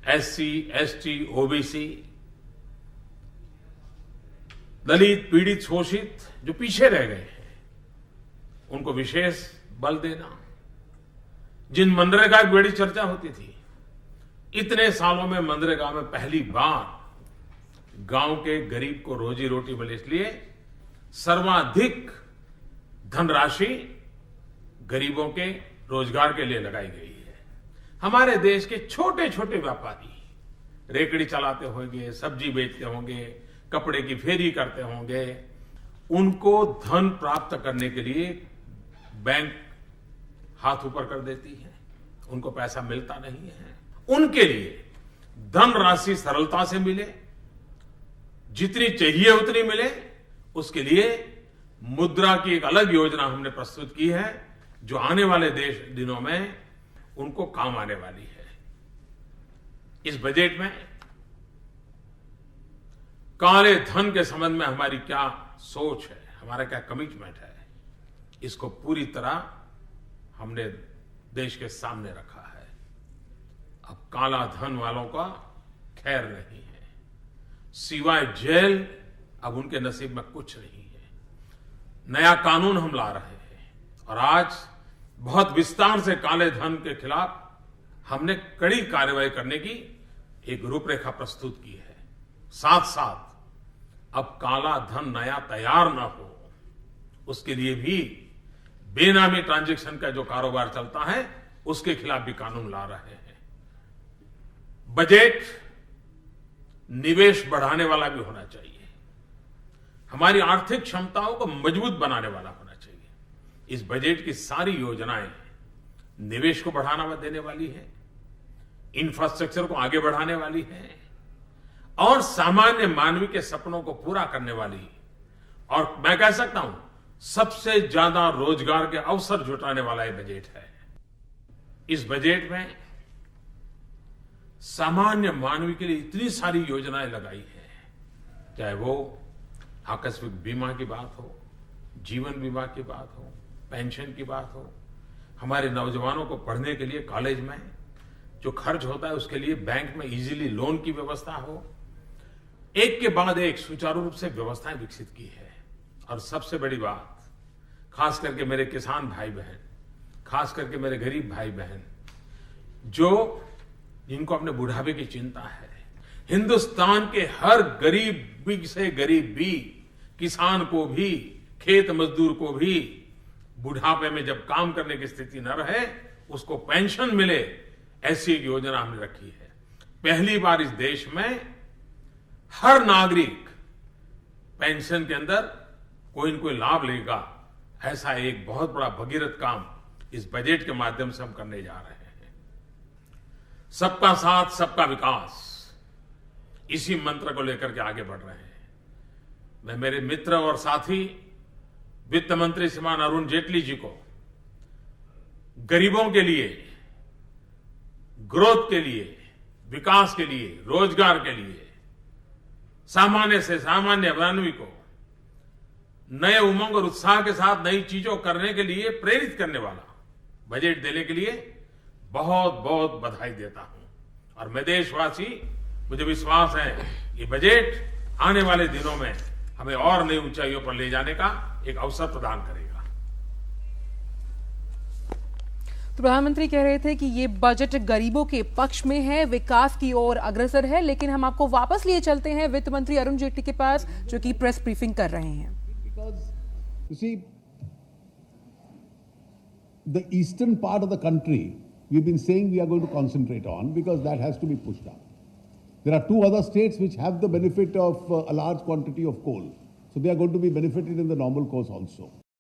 SC, ST, OBC, दलित, पीड़ित, शोषित जो पीछे रह गए हैं, उनको विशेष बल देना। जिन मनरेगा की बड़ी चर्चा होती थी, इतने सालों में मनरेगा में पहली बार गांव के गरीब को रोजी रोटी मिले, इसलिए सर्वाधिक धनराशि गरीबों के रोजगार के लिए लगाई गई है। हमारे देश के छोटे छोटे व्यापारी रेकड़ी चलाते होंगे, सब्जी बेचते होंगे, कपड़े की फेरी करते होंगे, उनको धन प्राप्त करने के लिए बैंक हाथ ऊपर कर देती है, उनको पैसा मिलता नहीं है। उनके लिए धनराशि सरलता से मिले, जितनी चाहिए उतनी मिले, उसके लिए मुद्रा की एक अलग योजना हमने प्रस्तुत की है, जो आने वाले दिनों में उनको काम आने वाली है। इस बजट में काले धन के संबंध में हमारी क्या सोच है, हमारा क्या कमिटमेंट है, इसको पूरी तरह हमने देश के सामने रखा है। अब काला धन वालों का खैर नहीं है, सिवाय जेल अब उनके नसीब में कुछ नहीं है। नया कानून हम ला रहे हैं और आज बहुत विस्तार से काले धन के खिलाफ हमने कड़ी कार्रवाई करने की एक रूपरेखा प्रस्तुत की है। साथ साथ अब काला धन नया तैयार ना हो, उसके लिए भी बेनामी ट्रांजैक्शन का जो कारोबार चलता है, उसके खिलाफ भी कानून ला रहे हैं। बजट निवेश बढ़ाने वाला भी होना चाहिए, हमारी आर्थिक क्षमताओं को मजबूत बनाने वाला होना चाहिए। इस बजट की सारी योजनाएं निवेश को बढ़ावा देने वाली है, इंफ्रास्ट्रक्चर को आगे बढ़ाने वाली है और सामान्य मानवी के सपनों को पूरा करने वाली, और मैं कह सकता हूं सबसे ज्यादा रोजगार के अवसर जुटाने वाला ये बजट है। इस बजट में सामान्य मानवी के लिए इतनी सारी योजनाएं लगाई है, चाहे वो आकस्मिक बीमा की बात हो, जीवन बीमा की बात हो, पेंशन की बात हो, हमारे नौजवानों को पढ़ने के लिए कॉलेज में जो खर्च होता है उसके लिए बैंक में इजीली लोन की व्यवस्था हो, एक के बाद एक सुचारू रूप से व्यवस्थाएं विकसित की है। और सबसे बड़ी बात, खास करके मेरे किसान भाई बहन, खास करके मेरे गरीब भाई बहन, जो जिनको अपने बुढ़ापे की चिंता है, हिंदुस्तान के हर गरीब से गरीब भी, किसान को भी, खेत मजदूर को भी बुढ़ापे में जब काम करने की स्थिति न रहे, उसको पेंशन मिले, ऐसी एक योजना हमने रखी है। पहली बार इस देश में हर नागरिक पेंशन के अंदर कोई न कोई लाभ लेगा, ऐसा एक बहुत बड़ा भगीरथ काम इस बजट के माध्यम से हम करने जा रहे हैं। सबका साथ, सबका विकास, इसी मंत्र को लेकर के आगे बढ़ रहे हैं। मैं मेरे मित्र और साथी वित्त मंत्री श्रीमान अरुण जेटली जी को गरीबों के लिए, ग्रोथ के लिए, विकास के लिए, रोजगार के लिए, सामान्य से सामान्य मानवी को नए उमंग और उत्साह के साथ नई चीजों करने के लिए प्रेरित करने वाला बजट देने के लिए बहुत बहुत बधाई देता हूं। और मैं देशवासी, मुझे विश्वास है ये बजट आने वाले दिनों में हमें और नई ऊंचाइयों पर ले जाने का एक अवसर प्रदान करेगा। तो प्रधानमंत्री कह रहे थे कि ये बजट गरीबों के पक्ष में है, विकास की ओर अग्रसर है। लेकिन हम आपको वापस लिए चलते हैं वित्त मंत्री अरुण जेटली के पास, जो कि प्रेस ब्रीफिंग कर रहे हैं। You see, the eastern part of the country, we've been saying we are going to concentrate on because that has to be pushed up. There are two other states which have the benefit of a large quantity of coal. So they are going to be benefited in the normal course also.